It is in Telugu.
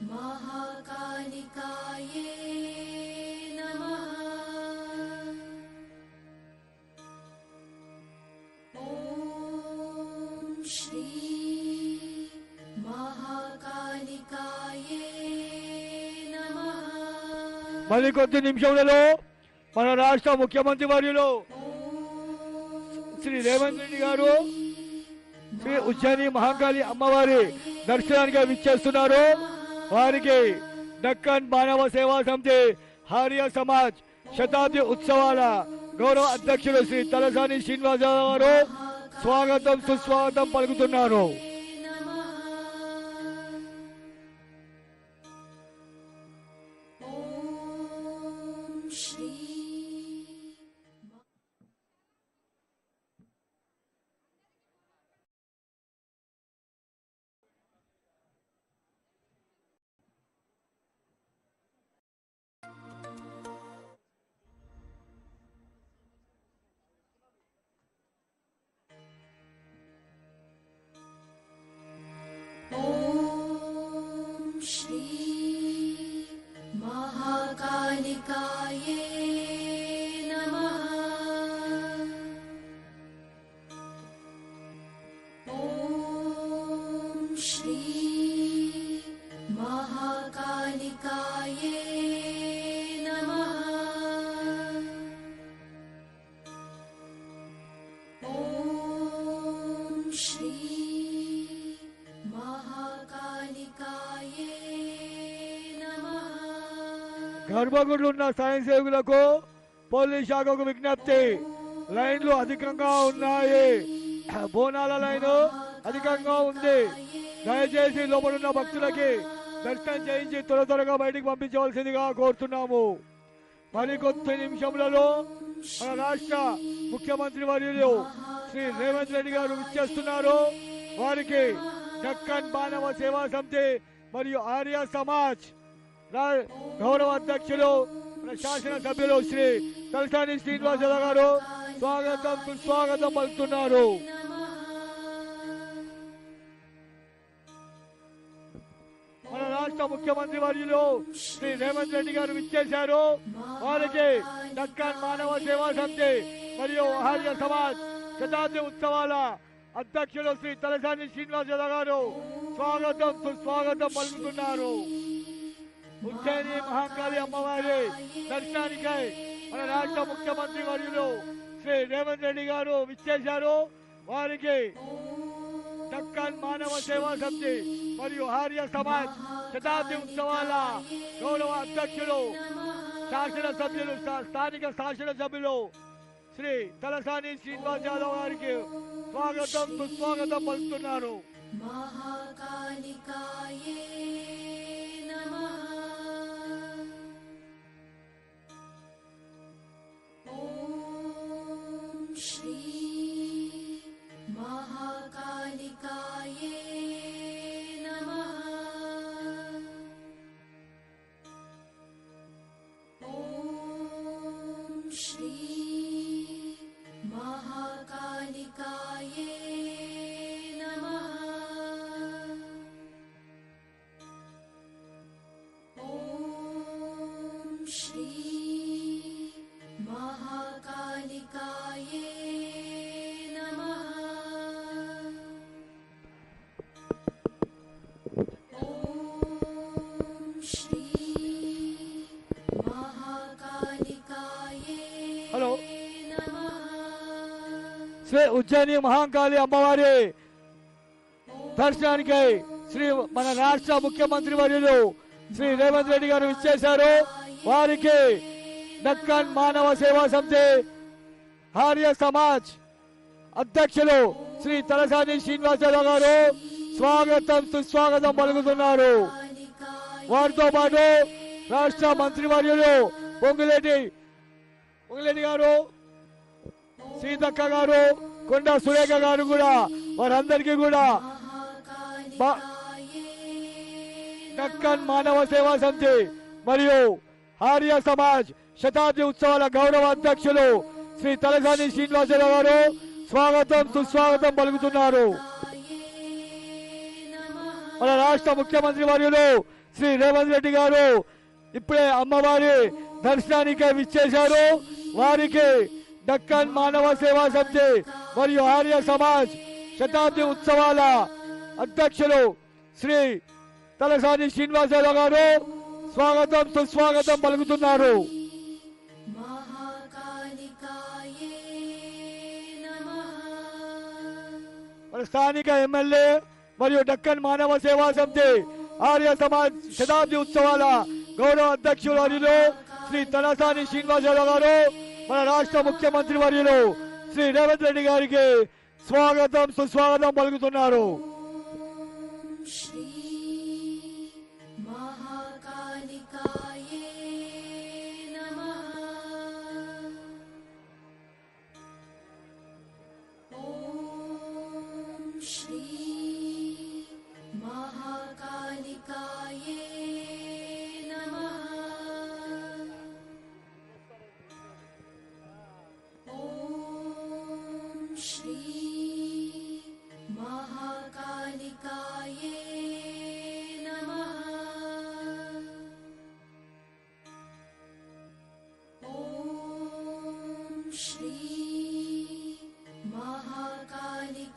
महाकालिकाये नमः। ॐ श्री महाकालिकाये नमः। మరి కొద్ది నిమిషములలో మన రాష్ట్ర ముఖ్యమంత్రి వర్యులు శ్రీ రేవంత్ రెడ్డి గారు శ్రీ ఉజ్జయిని మహాకాళి అమ్మవారి దర్శనానికి విచ్చేస్తున్నారు. వారికి దక్కన్ మానవ సేవా సమితి ఆర్య సమాజ్ శతాబ్ది ఉత్సవాల గౌరవ అధ్యక్షులు శ్రీ తలసాని శ్రీనివాసరావు గారు స్వాగతం సుస్వాగతం పలుకుతున్నారు. महाकालिकाये नमः। ॐ श्री महाकालिकाये नमः। ॐ श्री महाकालिकाये గర్భగుడిలో ఉన్న సాయం సేవకులకు పోలీస్ శాఖకు విజ్ఞప్తి, లైన్లు అధికంగా ఉన్నాయి. బోనాల లైన్ అధికంగా ఉంది. దయచేసి లోపడున్న భక్తులకి దర్శనం చేయించి త్వరగా బయటికి పంపించవలసిందిగా కోరుతున్నాము. మరికొద్ది నిమిషములలో మన రాష్ట్ర ముఖ్యమంత్రి వర్యులు శ్రీ రేవంత్ రెడ్డి గారు విచ్చేస్తున్నారు. వారికి దక్కన్ మానవ సేవా సమితి మరియు ఆర్య సమాజ్ గౌరవ అధ్యక్షులు శాసనసభ్యులు శ్రీ తలసాని శ్రీనివాసరావు గారు స్వాగతం సుస్వాగతం పలుకుతున్నారు. మన రాష్ట్ర ముఖ్యమంత్రి వర్యులు శ్రీ రేవంత్ రెడ్డి గారు విచ్చేశారు. వారికి దక్కన్ మానవ సేవా సమితి మరియు ఆర్య సమాజ్ శతాబ్ది ఉత్సవాల అధ్యక్షులు శ్రీ తలసాని శ్రీనివాసరావు గారు స్వాగతం సుస్వాగతం పలుకుతున్నారు. ఉజ్జయిని మహాకాళి అమ్మవారి దర్శనానికై మన రాష్ట్ర ముఖ్యమంత్రి వర్యులు శ్రీ రేవంత్ రెడ్డి గారు విచ్చేశారు. వారికి దక్కన్ మానవ సేవా సమితి మరియు ఆర్య సమాజ్ శతాబ్ది ఉత్సవాల గౌరవ అధ్యక్షులు శాసనసభ్యులు స్థానిక శాసనసభ్యులు శ్రీ తలసాని శ్రీనివాసరావు గారికి స్వాగతం సుస్వాగతం పలుకుతున్నారు. महाकालिकाये नमः। ॐ श्री महाकालिकाये नमः। ॐ श्री महाकालिकाये नमः। ॐ श्री महाकालिकाये नमः। ॐ श्री महाकालिकाये హలో नमः। శ్రీ ఉజ్జయిని మహాకాళి అమ్మవారి దర్శనానికై శ్రీ మన రాష్ట్ర ముఖ్యమంత్రి వర్యులు శ్రీ రేవంత్ రెడ్డి గారు విచ్చేశారు. వారికి దక్కన్ మానవ సేవా సమితి ఆర్య సమాజ్ అధ్యక్షులు శ్రీ తలసాని శ్రీనివాసరావు గారు స్వాగతం సుస్వాగతం పలుకుతున్నారు. వారితో పాటు రాష్ట్ర మంత్రి వర్యులు పొంగులేటి గారు, సీతక్క గారు, కొండ సురేఖ గారు కూడా వారందరికీ కూడా దక్కన్ మానవ సేవా సమితి మరియు ఆర్య సమాజ్ శతాబ్ది ఉత్సవాల గౌరవ అధ్యక్షులు శ్రీ తలసాని శ్రీనివాసరావు గారు స్వాగతం సుస్వాగతం పలుకుతున్నారు. नमः। మన రాష్ట్ర ముఖ్యమంత్రి వర్యులు శ్రీ రేవంత్ రెడ్డి గారు ఇప్పుడే అమ్మవారి దర్శనానికి విచ్చేశారు. వారికి దక్కన్ మానవ సేవా సమితి మరియు ఆర్య సమాజ్ శతాబ్ది ఉత్సవాల అధ్యక్షులు శ్రీ తలసాని శ్రీనివాసరావు గారు స్వాగతం సుస్వాగతం పలుకుతున్నారు. महाकालिकाये नमः మన స్థానిక ఎమ్మెల్యే మరియు దక్కన్ మానవ సేవా సమితి ఆర్య సమాజ్ శతాబ్ది ఉత్సవాల గౌరవ అధ్యక్షులు వర్యులు శ్రీ తలసాని శ్రీనివాసరావు గారు మన రాష్ట్ర ముఖ్యమంత్రి వర్యులు శ్రీ రేవంత్ రెడ్డి గారికి స్వాగతం సుస్వాగతం పలుకుతున్నారు. श्री